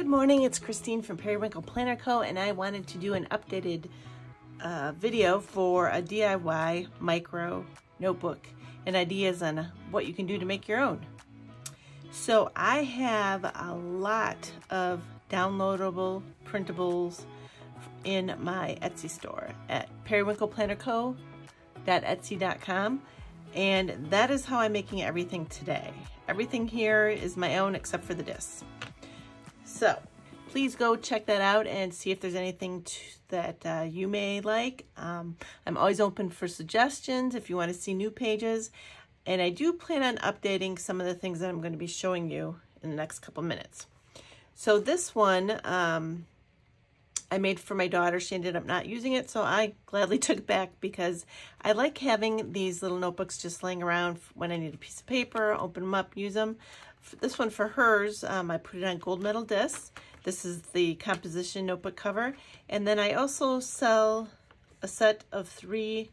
Good morning, it's Christine from Periwinkle Planner Co. and I wanted to do an updated video for a DIY micro notebook and ideas on what you can do to make your own. So I have a lot of downloadable printables in my Etsy store at periwinkleplannerco.etsy.com, and that is how I'm making everything today. Everything here is my own except for the discs. So please go check that out and see if there's anything that you may like. I'm always open for suggestions if you want to see new pages. And I do plan on updating some of the things that I'm going to be showing you in the next couple minutes. So this one I made for my daughter. She ended up not using it, so I gladly took it back because I like having these little notebooks just laying around when I need a piece of paper, open them up, use them. This one for hers, I put it on gold metal discs. This is the composition notebook cover. And then I also sell a set of 3,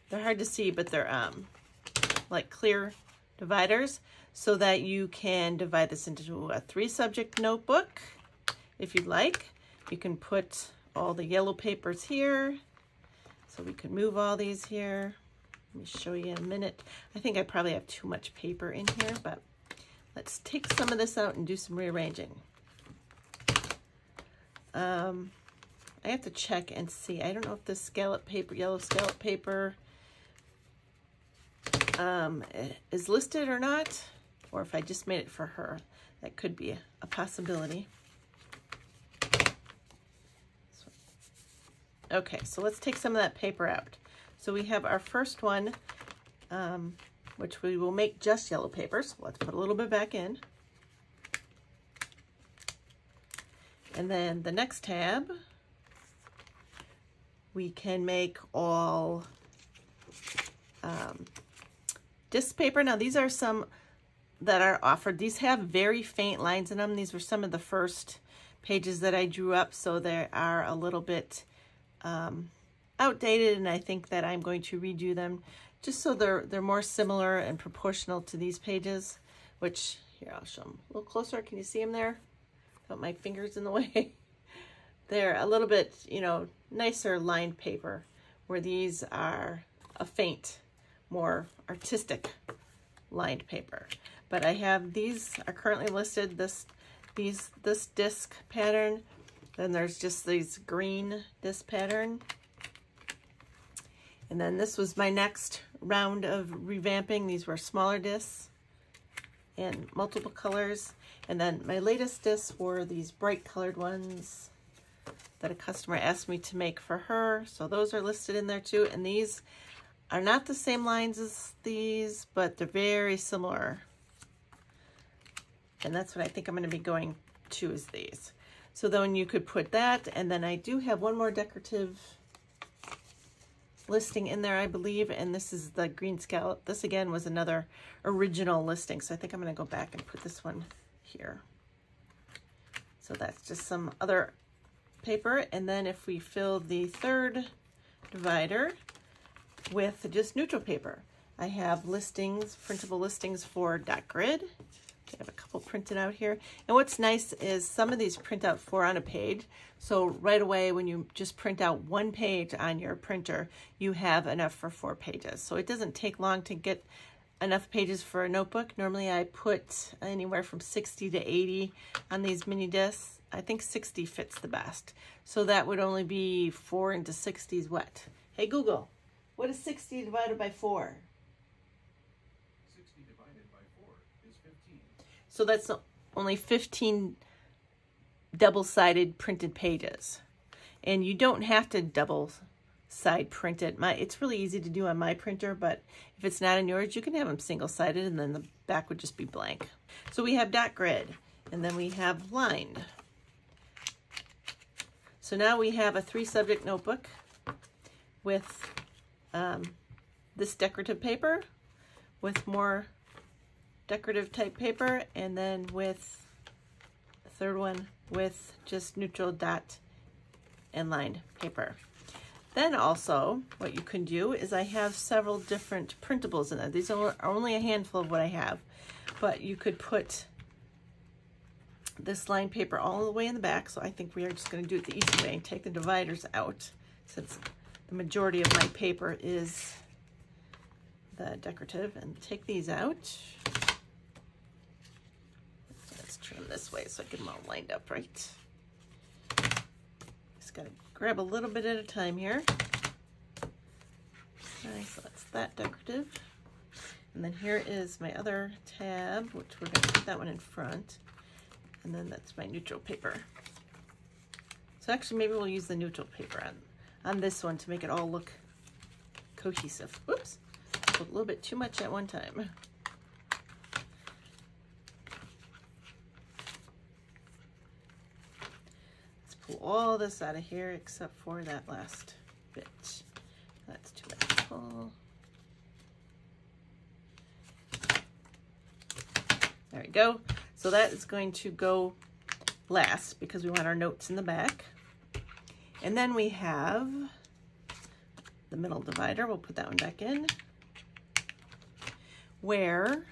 they're hard to see, but they're like clear dividers so that you can divide this into a 3-subject notebook if you'd like. You can put all the yellow papers here. So we could move all these here. Let me show you in a minute. I think I probably have too much paper in here, but let's take some of this out and do some rearranging. I have to check and see. I don't know if this scallop paper, yellow scallop paper, is listed or not, or if I just made it for her. That could be a possibility. Okay, so let's take some of that paper out. So we have our first one, which we will make just yellow paper. So let's put a little bit back in. And then the next tab, we can make all disc paper. Now these are some that are offered. These have very faint lines in them. These were some of the first pages that I drew up, so they are a little bit outdated, and I think that I'm going to redo them just so they're more similar and proportional to these pages, which here I'll show them a little closer. Can you see them there? Got my fingers in the way. They're a little bit, you know, nicer lined paper, where these are a faint, more artistic lined paper. But I have, these are currently listed, this disc pattern. Then there's just these green disc pattern. And then this was my next round of revamping. These were smaller discs and multiple colors. And then my latest discs were these bright colored ones that a customer asked me to make for her. So those are listed in there too. And these are not the same lines as these, but they're very similar. And that's what I think I'm going to be going to, is these. So then you could put that, and then I do have one more decorative listing in there, I believe, and this is the green scallop. This again was another original listing, so I think I'm going to go back and put this one here. So that's just some other paper, and then if we fill the third divider with just neutral paper, I have listings, printable listings for LiQWYD. I have a couple printed out here. And what's nice is some of these print out 4 on a page. So right away, when you just print out 1 page on your printer, you have enough for 4 pages. So it doesn't take long to get enough pages for a notebook. Normally I put anywhere from 60 to 80 on these mini discs. I think 60 fits the best. So that would only be 4 into 60 is what? Hey Google, what is 60 divided by 4? So that's only 15 double-sided printed pages. And you don't have to double-side print it. It's really easy to do on my printer, but if it's not on yours, you can have them single-sided, and then the back would just be blank. So we have LiQWYD, and then we have lined. So now we have a 3-subject notebook with this decorative paper, with more decorative type paper, and then with the third one with just neutral dot and lined paper. Then also what you can do is I have several different printables in there. These are only a handful of what I have, but you could put this lined paper all the way in the back, so I think we are just going to do it the easy way and take the dividers out, since the majority of my paper is the decorative, and take these out. Let's trim this way so I get them all lined up right. Just got to grab a little bit at a time here. Okay, so that's that decorative. And then here is my other tab, which we're going to put that one in front. And then that's my neutral paper. So actually maybe we'll use the neutral paper on this one to make it all look cohesive. Oops, put a little bit too much at one time. Let's pull all this out of here except for that last bit. That's too much to pull. There we go. So that is going to go last because we want our notes in the back. And then we have the middle divider. We'll put that one back in, where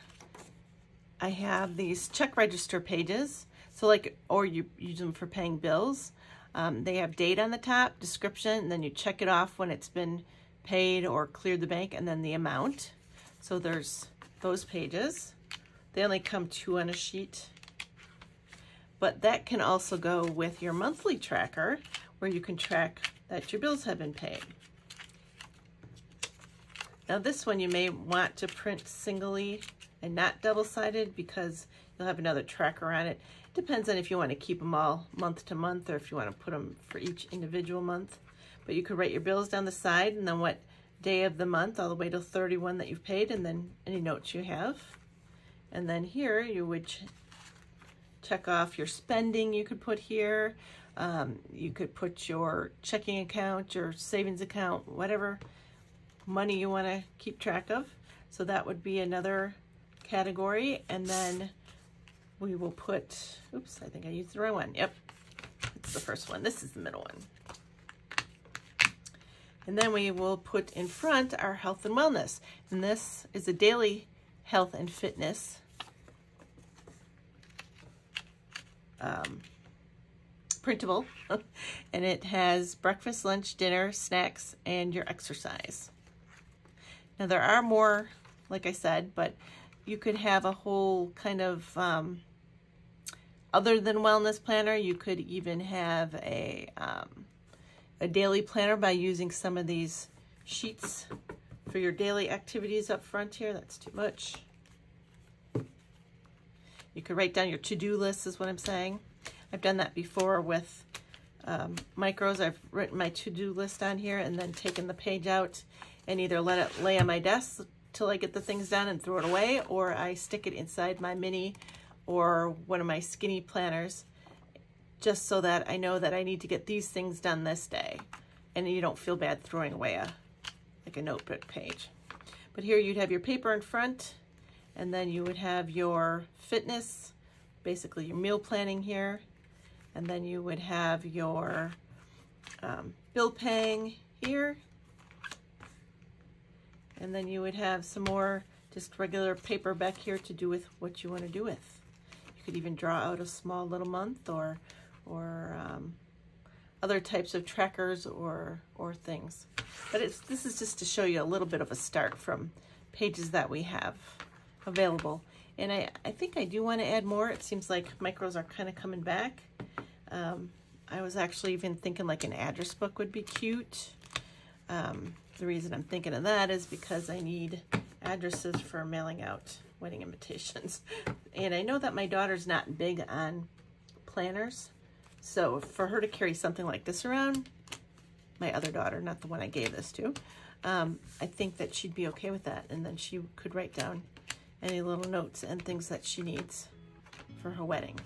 I have these check register pages. So like, or you use them for paying bills. They have date on the top, description, and then you check it off when it's been paid or cleared the bank, and then the amount. So there's those pages. They only come 2 on a sheet, but that can also go with your monthly tracker, where you can track that your bills have been paid. Now this one you may want to print singly and not double-sided because you'll have another tracker on it. Depends on if you want to keep them all month to month or if you want to put them for each individual month. But you could write your bills down the side and then what day of the month all the way to 31 that you've paid, and then any notes you have. And then here you would check off your spending you could put here. You could put your checking account, your savings account, whatever money you want to keep track of. So that would be another category. And then we will put, oops, I think I used the wrong one. Yep, it's the first one. This is the middle one. And then we will put in front our health and wellness. And this is a daily health and fitness printable, and it has breakfast, lunch, dinner, snacks, and your exercise. Now there are more, like I said, but you could have a whole kind of other than wellness planner. You could even have a daily planner by using some of these sheets for your daily activities up front here. That's too much. You could write down your to-do list is what I'm saying. I've done that before with micros. I've written my to-do list on here and then taken the page out and either let it lay on my desk till I get the things done and throw it away, or I stick it inside my mini or one of my skinny planners just so that I know that I need to get these things done this day and you don't feel bad throwing away like a notebook page. But here you'd have your paper in front, and then you would have your fitness, basically your meal planning here, and then you would have your bill paying here, and then you would have some more just regular paper back here to do with what you want to do with. You could even draw out a small little month or other types of trackers or things. But this is just to show you a little bit of a start from pages that we have available. And I think I do want to add more. It seems like micros are kind of coming back. I was actually even thinking like an address book would be cute. The reason I'm thinking of that is because I need addresses for mailing out wedding invitations. And I know that my daughter's not big on planners. So for her to carry something like this around, my other daughter, not the one I gave this to, I think that she'd be okay with that. And then she could write down any little notes and things that she needs for her wedding.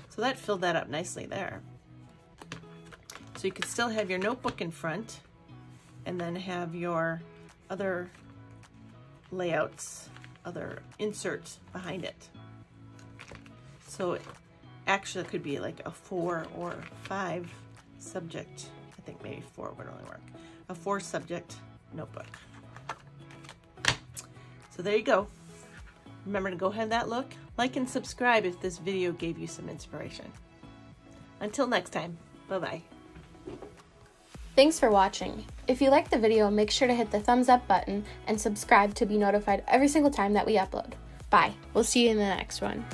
So that filled that up nicely there. So you could still have your notebook in front and then have your other layouts, other inserts behind it. So actually it could be like a 4 or 5 subject, I think maybe 4 would only work, a 4 subject notebook. So there you go. Remember to go have that look, like and subscribe if this video gave you some inspiration. Until next time, bye-bye. Thanks for watching. If you liked the video, make sure to hit the thumbs up button and subscribe to be notified every single time that we upload. Bye. We'll see you in the next one.